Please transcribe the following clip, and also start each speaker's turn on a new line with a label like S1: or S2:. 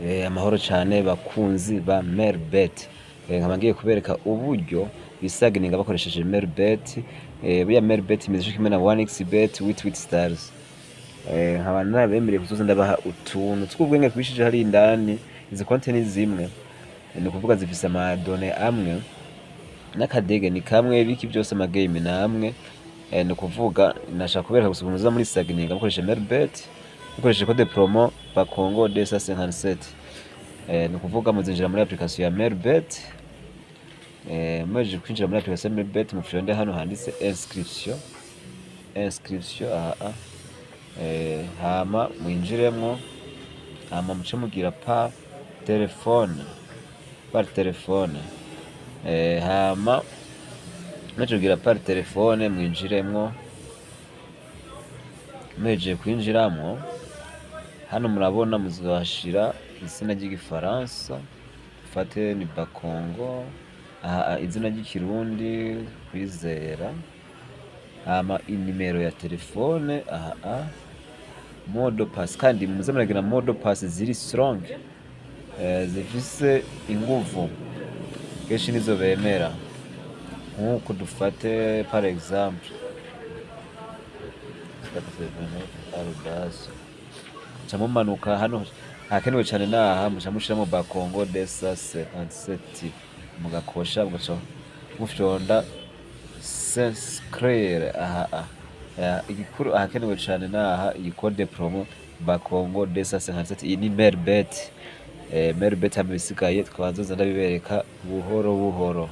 S1: Amahoro cyane bakunzi ba Melbet, nkaba ngiye kubereka uburyo bisagininga bakoresheje Melbet. Buriya Melbet imeze kimwe na 1xbet with stars. Nkaba narabemereye kuzoza ndabaha utuntu tw'ubwenge twishije hari indani. Izi konte ni zimwe, ni ukuvuga zifise amadone amwe n'akadege ni kamwe, biki byose amagame ni amwe. Ni ukuvuga nashaka kubereka gusa ukuntu uza muri sagininga mukoresheje Melbet mukoresheje code promo BACONGO257. Ni ukuvuga muzinjira muri application ya Melbet. Muhejeje kwinjira muri application ya Melbet mufyonde hano handitse inscription hama mwinjiremwo, hama muce mugira par telefone hama muce mugira par telefone mwinjiremwo. Muhejeje kwinjiramwo hano murabona muzahashira izina ry'igifaransa, fate ni Bakongo. Izina ry'ikirundi kwizera, hama inimero ya telefone, modo pass, kandi muze muragira modo pass ziri strong, zifise inguvu kenshi nizo bemera. Nkuko dufate par exemple mumanuka hano hakenewe cyane naha muca mushiramo BACONGO257 mugakosha mugaca mufyonda s'inscrire. Igikuru ahakenewe cyane naha iyi code promo BACONGO257. Iyi ni Melbet. Melbet hamwe bisigaye twazoza ndabibereka buhoro buhoro.